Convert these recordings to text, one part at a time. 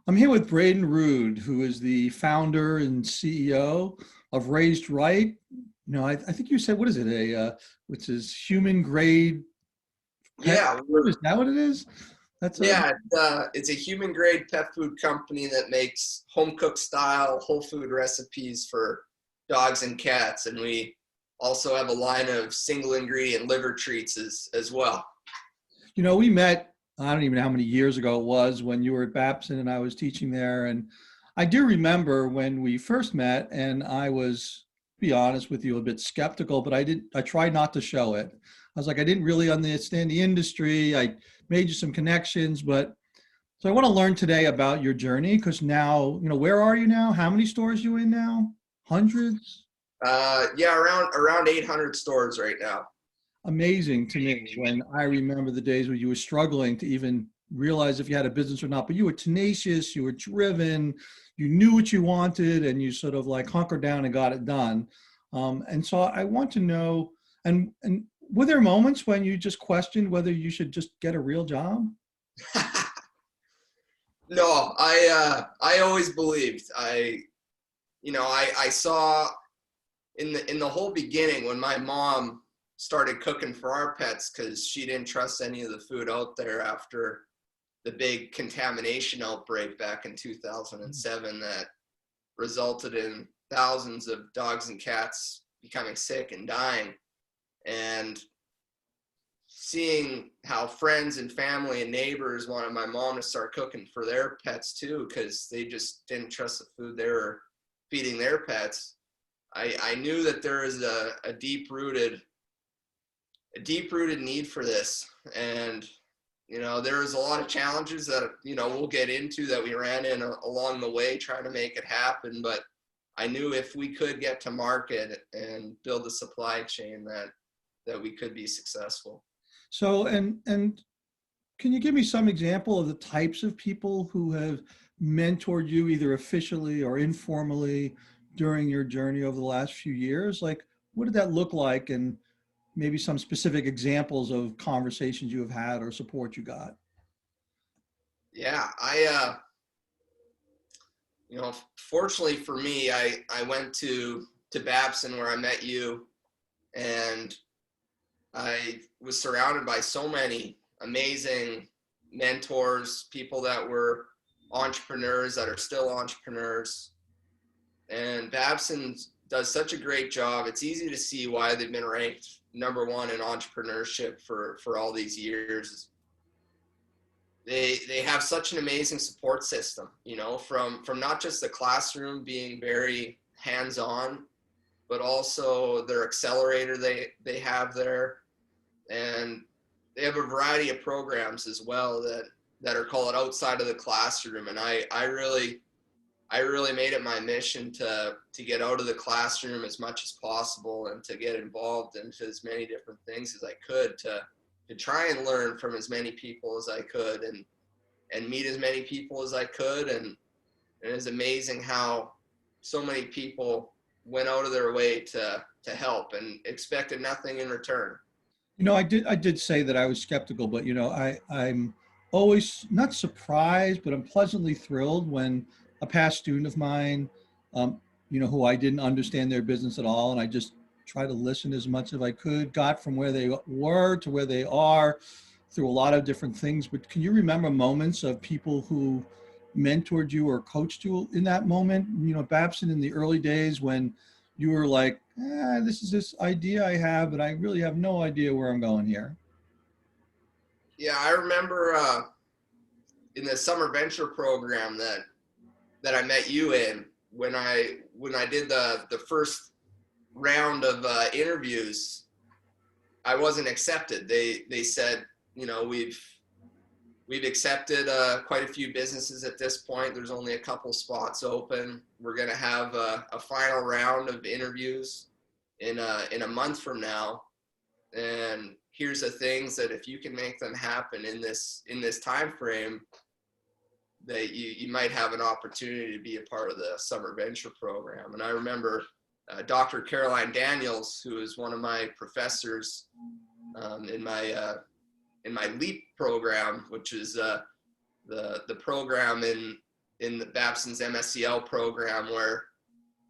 I'm here with Braeden Ruud, who is the founder and CEO of Raised Right. I think you said, what is it, which is human grade pet Yeah, food? Is that what it is? That's a it's a human grade pet food company that makes home cooked style whole food recipes for dogs and cats, and we also have a line of single ingredient liver treats as well. we met, I don't even know how many years ago it was when you were at Babson and I was teaching there. And I do remember when we first met and I was, to be honest with you, a bit skeptical, but I tried not to show it. I was like, I didn't really understand the industry. I made you some connections, but so I want to learn today about your journey because now, where are you now? How many stores you in now? Hundreds? Yeah, around 800 stores right now. Amazing to me when I remember the days when you were struggling to even realize if you had a business or not, but you were tenacious, you were driven, you knew what you wanted, and you sort of like hunkered down and got it done. And so I want to know, and were there moments when you just questioned whether you should just get a real job? No, I always believed. I saw in the whole beginning when my mom started cooking for our pets because she didn't trust any of the food out there after the big contamination outbreak back in 2007 that resulted in thousands of dogs and cats becoming sick and dying. And seeing how friends and family and neighbors wanted my mom to start cooking for their pets too because they just didn't trust the food they were feeding their pets. I knew that there is a deep-rooted need for this. And there was a lot of challenges that we'll get into that we ran in along the way trying to make it happen, but I knew if we could get to market and build a supply chain that we could be successful. So, and can you give me some example of the types of people who have mentored you either officially or informally during your journey over the last few years? Like, what did that look like? And maybe some specific examples of conversations you have had or support you got. Yeah, fortunately for me, I went to Babson where I met you, and I was surrounded by so many amazing mentors, people that were entrepreneurs that are still entrepreneurs. And Babson does such a great job. It's easy to see why they've been ranked #1 in entrepreneurship for all these years. They have such an amazing support system, from not just the classroom being very hands-on, but also their accelerator they have there. And they have a variety of programs as well that are called outside of the classroom. And I really made it my mission to get out of the classroom as much as possible and to get involved into as many different things as I could to try and learn from as many people as I could and meet as many people as I could. And it's amazing how so many people went out of their way to help and expected nothing in return. I did say that I was skeptical, but I'm always not surprised, but I'm pleasantly thrilled when a past student of mine, who I didn't understand their business at all, and I just try to listen as much as I could, got from where they were to where they are through a lot of different things. But can you remember moments of people who mentored you or coached you in that moment? Babson in the early days when you were like, this is this idea I have, but I really have no idea where I'm going here. Yeah, I remember in the summer venture program that I met you in when I did the first round of interviews. I wasn't accepted. They said, we've accepted quite a few businesses at this point. There's only a couple spots open. We're going to have a final round of interviews in a month from now. And here's the things that if you can make them happen in this time frame, that you might have an opportunity to be a part of the summer venture program. And I remember Dr. Caroline Daniels, who is one of my professors in my LEAP program, which is the program in the Babson's MSCL program, where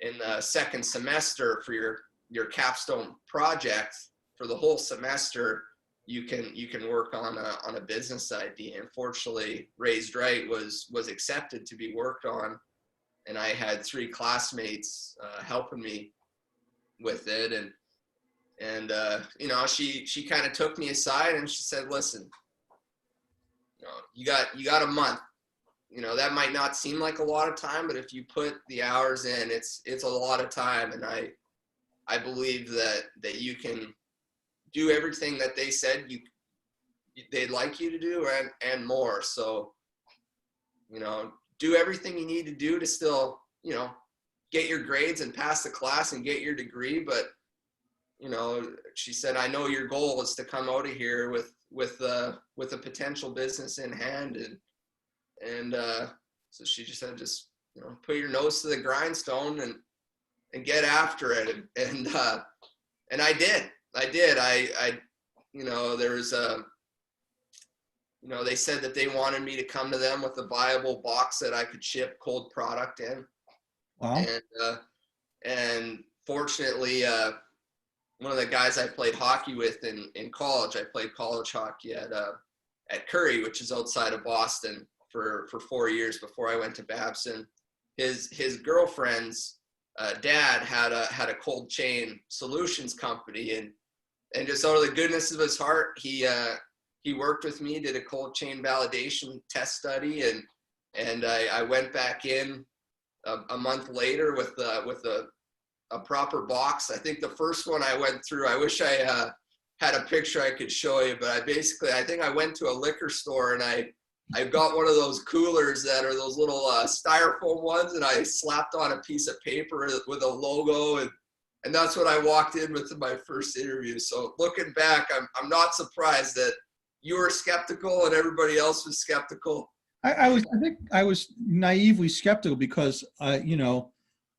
in the second semester for your capstone project for the whole semester, you can work on a business idea. Unfortunately, Raised Right was accepted to be worked on, and I had 3 classmates helping me with it. And you know, she kind of took me aside and she said, listen, you know, you got a month. You know, that might not seem like a lot of time, but if you put the hours in, it's a lot of time. And I believe that you can do everything that they said they'd like you to do and more. So, you know, do everything you need to do to still, you know, get your grades and pass the class and get your degree. But, you know, she said, I know your goal is to come out of here with a potential business in hand. And so she just said, just, you know, put your nose to the grindstone and get after it. And I did. I you know, there was you know, they said that they wanted me to come to them with a viable box that I could ship cold product in. Wow. And fortunately, one of the guys I played hockey with in college, I played college hockey at Curry, which is outside of Boston, for 4 years before I went to Babson. His girlfriend's dad had a cold chain solutions company, and just out of the goodness of his heart, he worked with me, did a cold chain validation test study, and I went back in a month later with a proper box. I think the first one I went through, I wish I had a picture I could show you, but I think I went to a liquor store and I got one of those coolers that are those little styrofoam ones, and I slapped on a piece of paper with a logo, and that's what I walked in with in my first interview. So looking back, I'm not surprised that you were skeptical and everybody else was skeptical. I think I was naively skeptical because you know,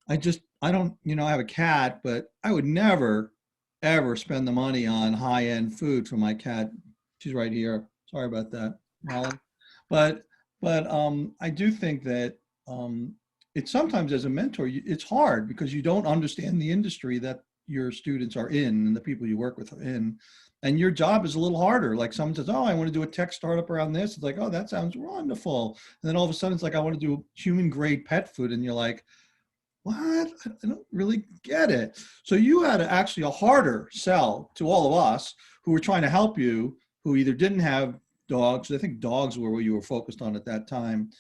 I don't, you know, I have a cat, but I would never ever spend the money on high-end food for my cat. She's right here. Sorry about that, Molly. But I do think that it's sometimes as a mentor, it's hard because you don't understand the industry that your students are in and the people you work with are in. And your job is a little harder. Like someone says, oh, I want to do a tech startup around this. It's like, oh, that sounds wonderful. And then all of a sudden it's like, I want to do human grade pet food. And you're like, what? I don't really get it. So you had actually a harder sell to all of us who were trying to help you, who either didn't have dogs. I think dogs were what you were focused on at that time.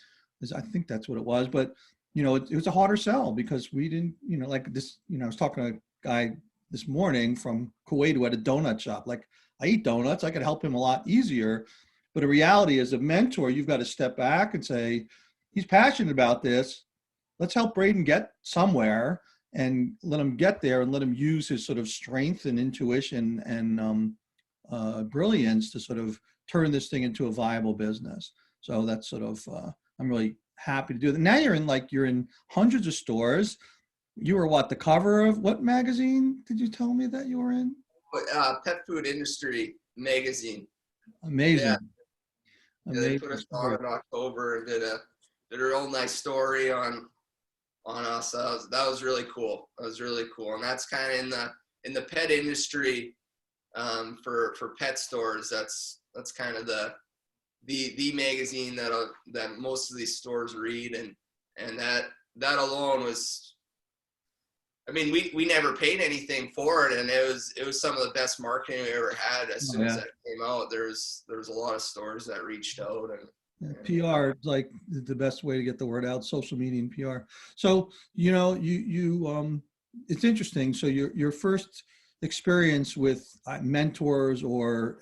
I think that's what it was. But, you know, it was a harder sell because we didn't, you know, like this, you know, I was talking to a guy this morning from Kuwait who had a donut shop. Like, I eat donuts, I could help him a lot easier. But the reality is, a mentor, you've got to step back and say, he's passionate about this. Let's help Braeden get somewhere and let him get there and let him use his sort of strength and intuition and brilliance to sort of turn this thing into a viable business. So that's sort of, I'm really happy to do that. Now you're in hundreds of stores. You were what, the cover of what magazine did you tell me that you were in? Pet Food Industry magazine. Amazing. Yeah. Amazing. They put us on in October and did a real nice story on us. That was really cool. That was really cool. And that's kind of in the pet industry, for pet stores. That's kind of the magazine that most of these stores read, and that alone was, I mean, we never paid anything for it, and it was some of the best marketing we ever had. As soon as that came out, there was a lot of stores that reached out, and PR is like the best way to get the word out, social media and PR. So, you know, you it's interesting. So your first experience with mentors or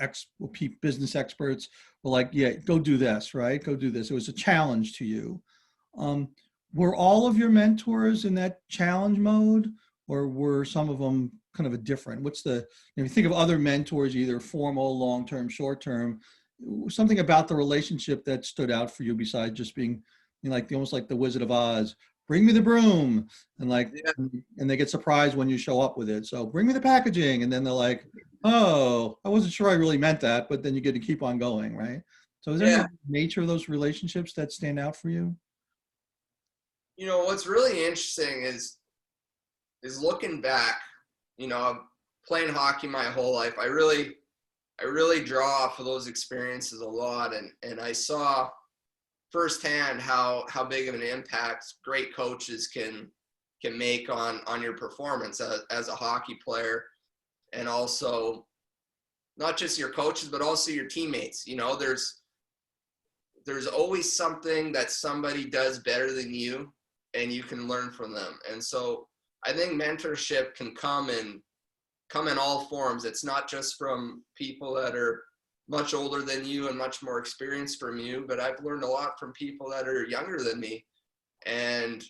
business experts were like, yeah, go do this, right? Go do this. It was a challenge to you. Were all of your mentors in that challenge mode, or were some of them kind of a different? What's the, if you think of other mentors, either formal, long-term, short-term, something about the relationship that stood out for you besides just being, you know, like almost like the Wizard of Oz, bring me the broom, and like, yeah. And they get surprised when you show up with it. So bring me the packaging, and then they're like, oh, I wasn't sure I really meant that, but then you get to keep on going, right? So is there any nature of those relationships that stand out for you? You know, what's really interesting is looking back, you know, playing hockey my whole life. I really draw off of those experiences a lot, and I saw firsthand how big of an impact great coaches can make on your performance as a hockey player, and also not just your coaches but also your teammates. You know, there's always something that somebody does better than you, and you can learn from them. And so I think mentorship can come in all forms. It's not just from people that are much older than you and much more experienced from you, but I've learned a lot from people that are younger than me and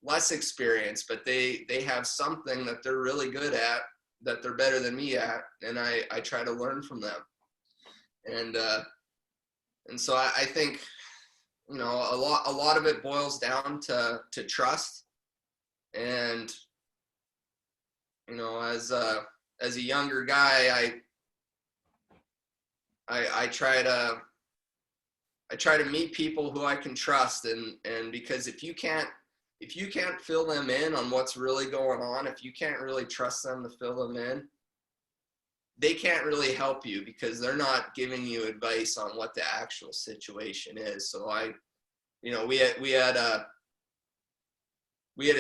less experienced, but they have something that they're really good at, that they're better than me at, and I try to learn from them. And so I think, you know, a lot of it boils down to trust. And, you know, as a younger guy, I try to meet people who I can trust, and because if you can't fill them in on what's really going on, if you can't really trust them to fill them in, they can't really help you because they're not giving you advice on what the actual situation is. So you know, we had a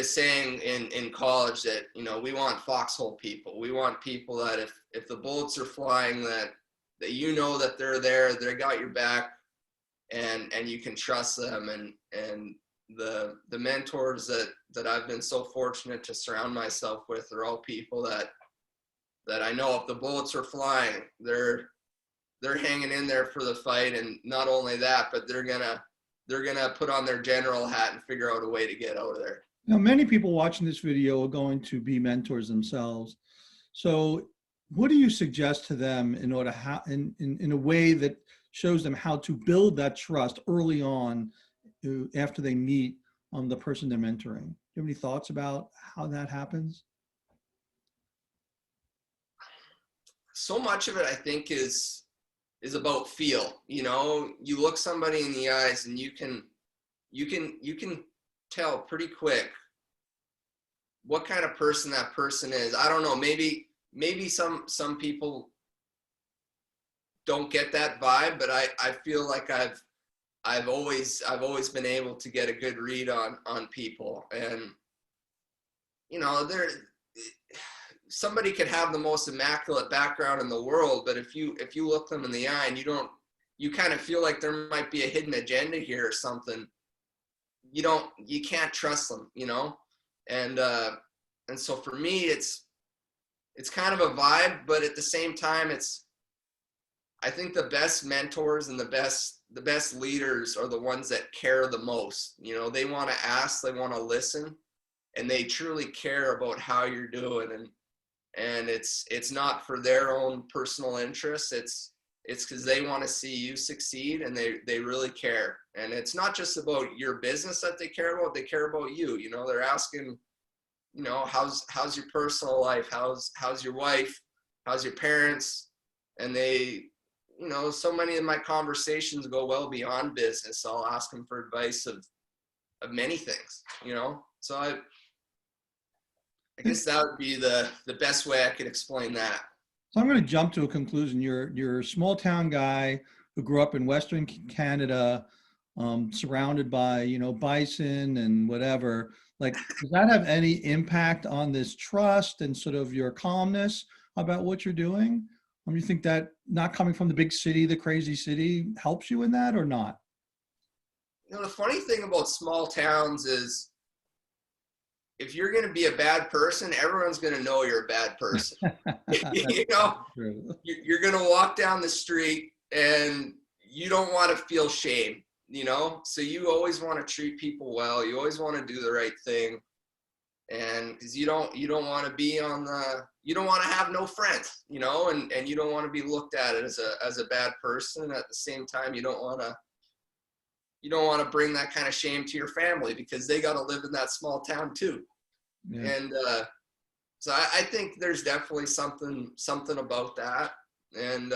saying in college that, you know, we want foxhole people. We want people that if the bullets are flying, that you know that they're there, they got your back, and you can trust them. And the mentors that I've been so fortunate to surround myself with are all people that I know if the bullets are flying, they're hanging in there for the fight. And not only that, but they're gonna put on their general hat and figure out a way to get out of there. Now, many people watching this video are going to be mentors themselves. So what do you suggest to them in order in a way that shows them how to build that trust early on after they meet the person they're mentoring? Do you have any thoughts about how that happens? So much of it, I think, is about feel. You know, you look somebody in the eyes and you can tell pretty quick what kind of person that person is. I don't know, maybe some people don't get that vibe, but I feel like I've always been able to get a good read on people. And, you know, somebody could have the most immaculate background in the world, but if you look them in the eye and you kind of feel like there might be a hidden agenda here or something, you can't trust them, you know? And so for me, it's kind of a vibe, but at the same time, I think the best mentors and the best leaders are the ones that care the most. You know, they want to ask, they want to listen, and they truly care about how you're doing. And it's not for their own personal interests. It's because they want to see you succeed, and they really care. And it's not just about your business that they care about. They care about you. You know, they're asking, you know, how's your personal life? How's your wife? How's your parents? And they, you know, so many of my conversations go well beyond business. I'll ask them for advice of many things, you know? So I guess that would be the best way I could explain that. So I'm going to jump to a conclusion. You're a small town guy who grew up in Western Canada, surrounded by, you know, bison and whatever. Like, does that have any impact on this trust and sort of your calmness about what you're doing? You think that not coming from the big city, the crazy city, helps you in that or not? You know, the funny thing about small towns is if you're going to be a bad person, everyone's going to know you're a bad person. You know, you're going to walk down the street and you don't want to feel shame, you know? So you always want to treat people well. You always want to do the right thing. And because you don't want to be you don't want to have no friends, you know, and you don't want to be looked at as a bad person. And at the same time, you don't want to bring that kind of shame to your family because they got to live in that small town too. Yeah. And so I think there's definitely something about that. And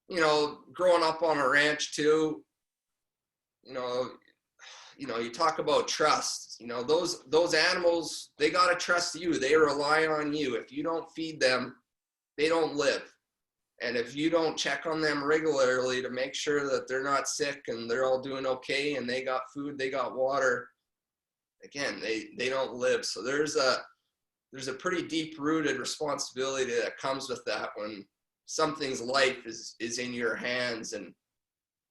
you know, growing up on a ranch too, you know, you talk about trust, those animals, they got to trust you. They rely on you. If you don't feed them, they don't live. And if you don't check on them regularly to make sure that they're not sick and they're all doing okay and they got food, they got water, again, they don't live. So there's a pretty deep rooted responsibility that comes with that when something's life is in your hands. And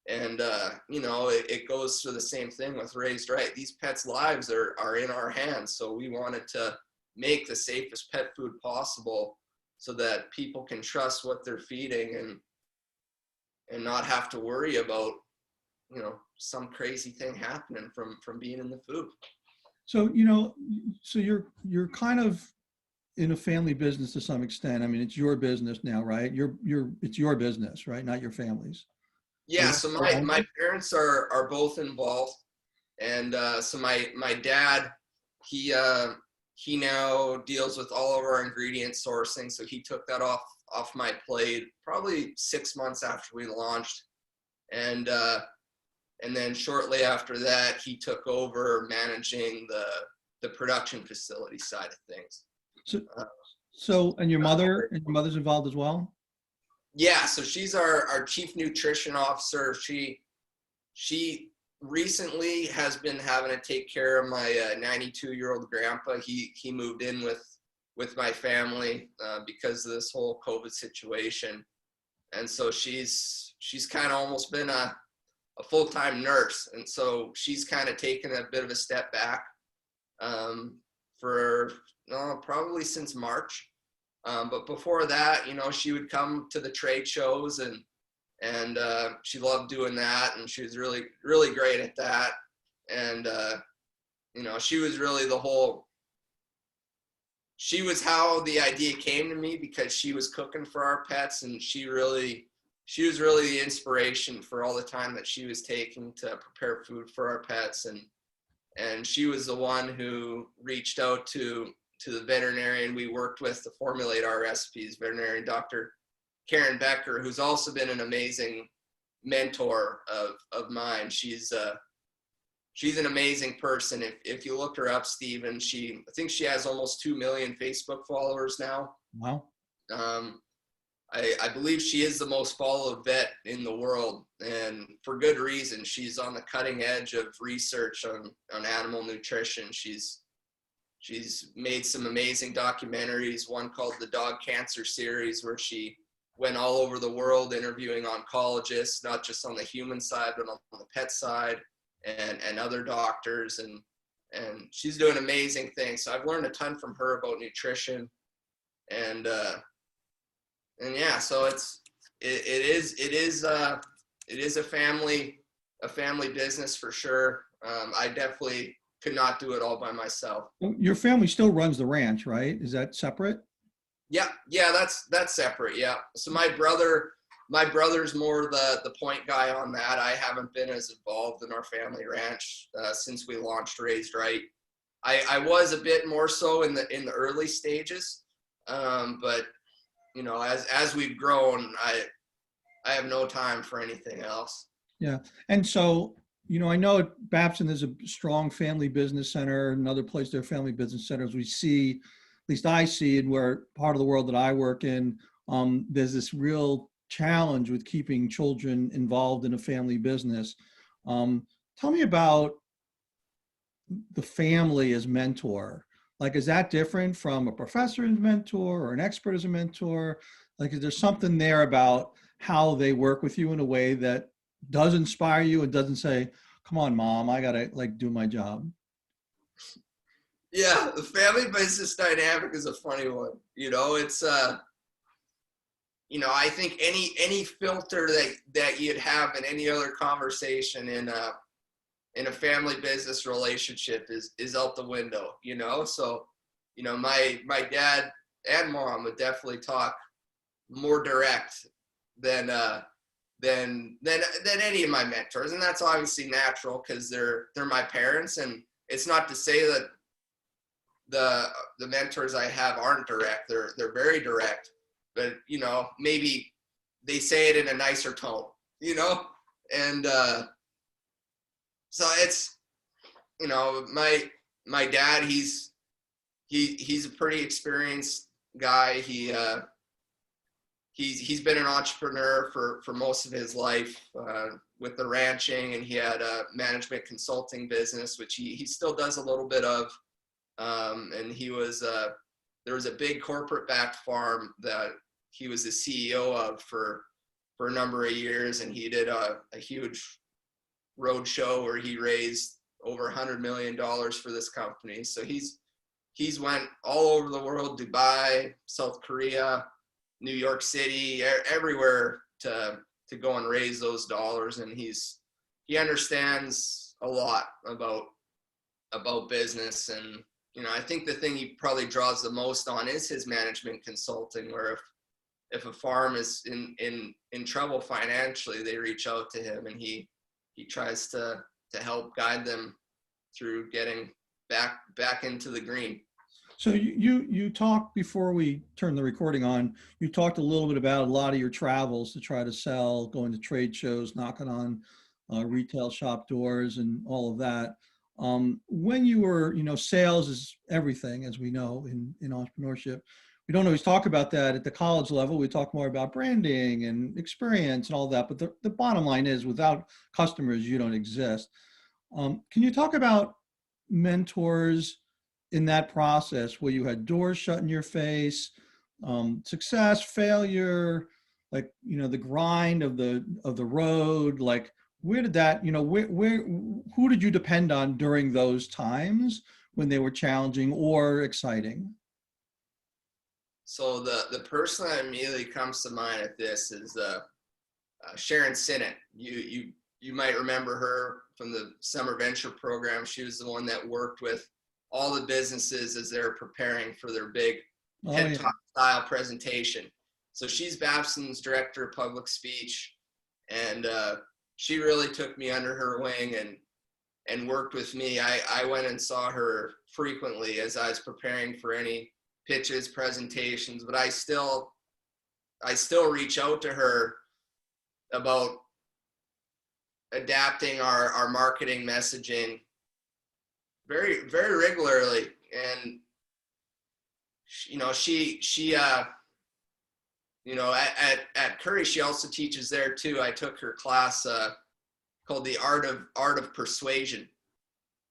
it goes through the same thing with Raised Right. These pets' lives are in our hands. So we wanted to make the safest pet food possible so that people can trust what they're feeding and not have to worry about, some crazy thing happening from being in the food. So, so you're kind of in a family business to some extent. I mean, it's your business now, right? It's your business, right? Not your family's. Yeah. So my parents are both involved. And so my dad, he now deals with all of our ingredient sourcing. So he took that off my plate probably 6 months after we launched. And then shortly after that, he took over managing the production facility side of things. So and your mother's involved as well? Yeah. So she's our chief nutrition officer. She recently has been having to take care of my 92-year-old grandpa. He moved in with my family because of this whole COVID situation. And so she's kind of almost been a full-time nurse. And so she's kind of taken a bit of a step back for probably since March. But before that, she would come to the trade shows and she loved doing that, and she was really, really great at that. And, she was really she was how the idea came to me, because she was cooking for our pets, and she was really the inspiration for all the time that she was taking to prepare food for our pets. And she was the one who reached out to the veterinarian we worked with to formulate our recipes, veterinarian Dr. Karen Becker, who's also been an amazing mentor of mine. She's an amazing person. If you look her up, Stephen, I think she has almost 2 million Facebook followers now. Wow. I believe she is the most followed vet in the world, and for good reason. She's on the cutting edge of research on animal nutrition. She's made some amazing documentaries, one called the Dog Cancer Series, where she went all over the world interviewing oncologists, not just on the human side, but on the pet side, and other doctors. And she's doing amazing things. So I've learned a ton from her about nutrition. And yeah, so it is a family business for sure. I definitely could not do it all by myself. Your family still runs the ranch, right? Is that separate? Yeah, that's separate. Yeah. So my brother's more the point guy on that. I haven't been as involved in our family ranch since we launched Raised Right. I was a bit more so in the early stages, but as we've grown, I have no time for anything else. Yeah, and so I know at Babson there's a strong family business center. Another place there are family business centers. We see, at least I see, and where part of the world that I work in, there's this real challenge with keeping children involved in a family business. Tell me about the family as mentor. Like, is that different from a professor as mentor or an expert as a mentor? Like, is there something there about how they work with you in a way that does inspire you and doesn't say, come on, mom, I gotta do my job? Yeah, the family business dynamic is a funny one. It's I think any filter that you'd have in any other conversation in a family business relationship is out the window. So my dad and mom would definitely talk more direct than any of my mentors, and that's obviously natural because they're my parents. And it's not to say that the mentors I have aren't direct. They're very direct, but maybe they say it in a nicer tone, and so you know, my dad, he's a pretty experienced guy. He's been an entrepreneur for most of his life, with the ranching, and he had a management consulting business, which he still does a little bit of. And there was a big corporate backed farm that he was the CEO of for a number of years, and he did a huge road show where he raised over $100 million for this company. So he's went all over the world, Dubai, South Korea, New York City, everywhere to go and raise those dollars. And he understands a lot about business. And, you know, I think the thing he probably draws the most on is his management consulting, where if a farm is in trouble financially, they reach out to him, and he tries to help guide them through getting back into the green. So you talked before we turned the recording on, you talked a little bit about a lot of your travels to try to sell, going to trade shows, knocking on retail shop doors and all of that. When you were, you know, sales is everything, as we know in entrepreneurship. We don't always talk about that at the college level. We talk more about branding and experience and all that. But the bottom line is, without customers, you don't exist. Can you talk about mentors in that process where you had doors shut in your face, success, failure, like, you know, the grind of the road? Like, where did that, you know, who did you depend on during those times when they were challenging or exciting? So the person that immediately comes to mind at this is Sharon Sinnott. You might remember her from the Summer Venture program. She was the one that worked with all the businesses as they're preparing for their big TED Talk style presentation. So she's Babson's director of public speech, and she really took me under her wing and worked with me. I went and saw her frequently as I was preparing for any pitches, presentations, but I still reach out to her about adapting our marketing messaging very, very regularly. And you know, she you know, at Curry, she also teaches there too. I took her class called the Art of Persuasion,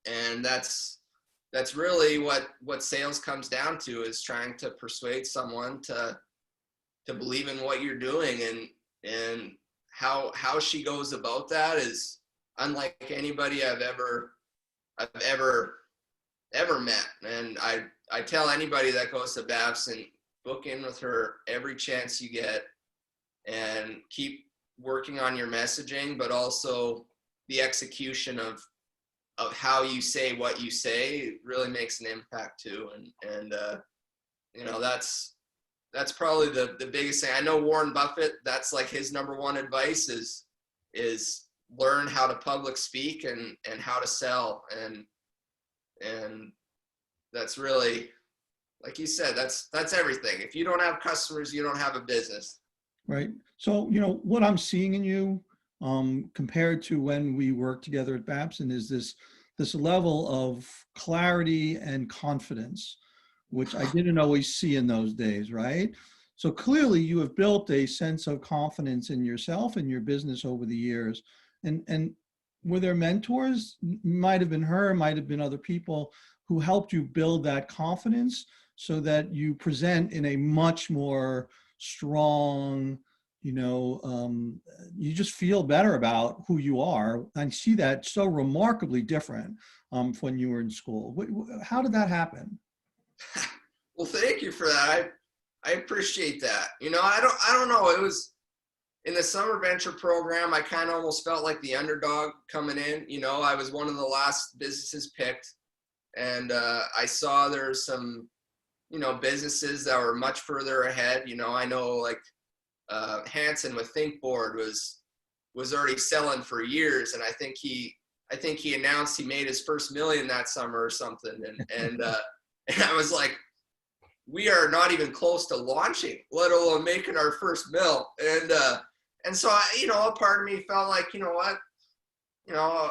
and that's really what sales comes down to, is trying to persuade someone to believe in what you're doing. And how she goes about that is unlike anybody I've ever met. And I tell anybody that goes to Babson, book in with her every chance you get, and keep working on your messaging, but also the execution of how you say what you say really makes an impact too. And you know, that's probably the biggest thing. I know Warren Buffett, that's like his number one advice is learn how to public speak and how to sell. And that's really, like you said, that's everything. If you don't have customers, you don't have a business. Right. So, you know, what I'm seeing in you, compared to when we worked together at Babson, is this level of clarity and confidence, which I didn't always see in those days, right? So clearly you have built a sense of confidence in yourself and your business over the years. And were there mentors? Might have been her, might have been other people who helped you build that confidence so that you present in a much more strong, you know, you just feel better about who you are. I see that so remarkably different when you were in school. How did that happen? Well, thank you for that. I appreciate that. You know, I don't know. It was in the Summer Venture program. I kind of almost felt like the underdog coming in. You know, I was one of the last businesses picked, and I saw there's some, you know, businesses that were much further ahead. You know, I know like Hanson with ThinkBoard was already selling for years, and I think he announced he made his first $1 million that summer or something, and I was like, we are not even close to launching, let alone making our first mill. And so you know, a part of me felt like, you know what, you know,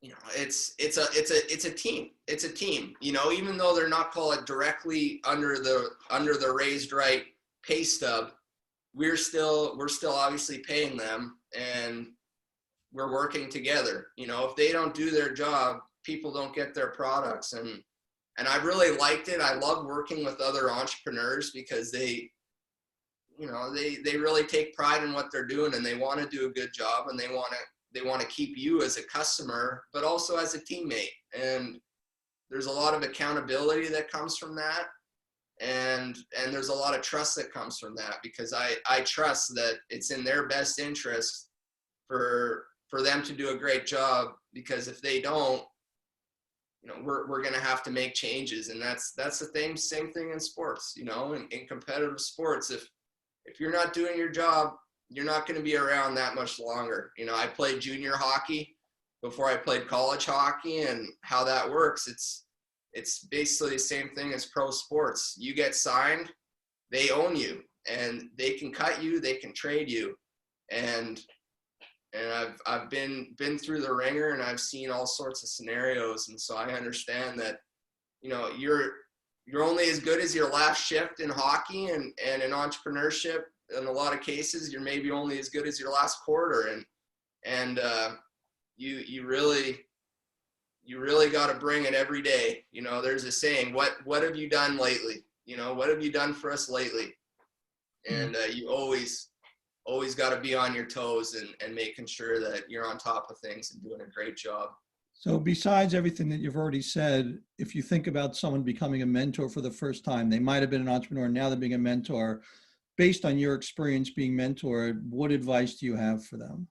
you know, it's a team. It's a team, you know, even though they're not called directly under the raised right pay stub, we're still obviously paying them, and we're working together. You know, if they don't do their job, people don't get their products. And I really liked it. I love working with other entrepreneurs because they, you know, they really take pride in what they're doing, and they want to do a good job, and they want to keep you as a customer, but also as a teammate. And there's a lot of accountability that comes from that. And there's a lot of trust that comes from that, because I trust that it's in their best interest for them to do a great job, because if they don't, you know, we're going to have to make changes. And that's the same thing in sports, you know, in competitive sports. If you're not doing your job, you're not going to be around that much longer. You know, I played junior hockey before I played college hockey, and how that works, it's basically the same thing as pro sports. You get signed, they own you, and they can cut you, they can trade you. And I've been through the ringer, and I've seen all sorts of scenarios. And so I understand that, you know, you're only as good as your last shift in hockey, and in entrepreneurship, in a lot of cases, you're maybe only as good as your last quarter. And you really got to bring it every day. You know, there's a saying, what have you done lately? You know, what have you done for us lately? And you always got to be on your toes and making sure that you're on top of things and doing a great job. So besides everything that you've already said, if you think about someone becoming a mentor for the first time, they might have been an entrepreneur, now they're being a mentor. Based on your experience being mentored, what advice do you have for them?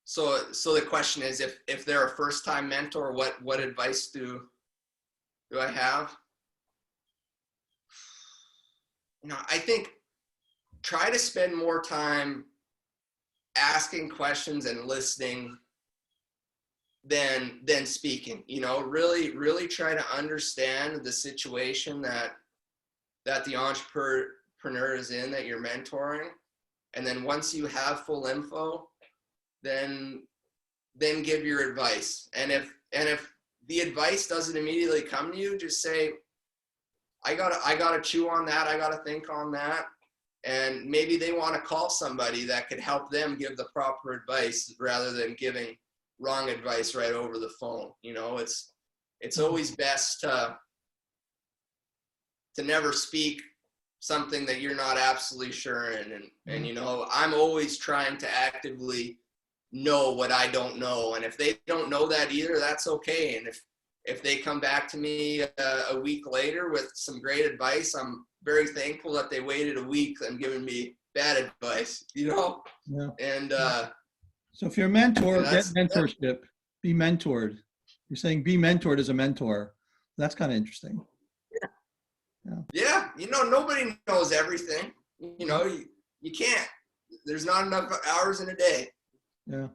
So the question is, if they're a first-time mentor, what advice do I have? You know, I think try to spend more time asking questions and listening than speaking. You know, really try to understand the situation that the entrepreneur is in, that you're mentoring. And then once you have full info, then give your advice. And if the advice doesn't immediately come to you, just say, I gotta chew on that. I gotta think on that. And maybe they want to call somebody that could help them give the proper advice, rather than giving wrong advice right over the phone. You know, it's always best to never speak something that you're not absolutely sure in. And you know, I'm always trying to actively know what I don't know. And if they don't know that either, that's okay. And if they come back to me a week later with some great advice, I'm very thankful that they waited a week and given me bad advice, you know? Yeah. And so if you're a mentor, get mentorship, be mentored. You're saying be mentored as a mentor. That's kind of interesting. Yeah, you know, nobody knows everything. You know, you can't. There's not enough hours in a day. Yeah.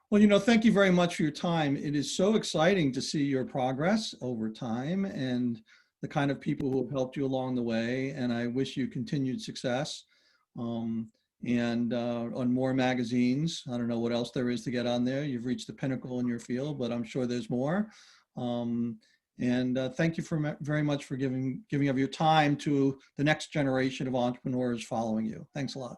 Well, you know, thank you very much for your time. It is so exciting to see your progress over time and the kind of people who have helped you along the way. And I wish you continued success and on more magazines. I don't know what else there is to get on there. You've reached the pinnacle in your field, but I'm sure there's more. And thank you very much for giving of your time to the next generation of entrepreneurs following you. Thanks a lot.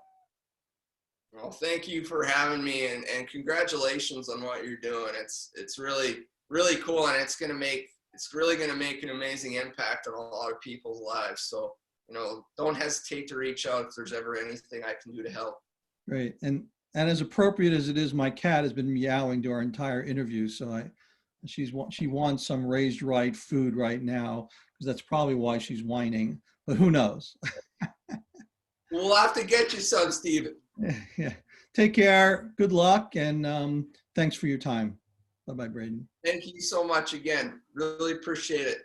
Well, thank you for having me, and congratulations on what you're doing. It's really, really cool, and it's really going to make an amazing impact on a lot of people's lives. So, you know, don't hesitate to reach out if there's ever anything I can do to help. Great. And as appropriate as it is, my cat has been meowing to our entire interview. So she wants some raised right food right now, because that's probably why she's whining, but who knows? We'll have to get you some, Stephen. Yeah. Take care. Good luck. And thanks for your time. Bye-bye, Braeden. Thank you so much again. Really appreciate it.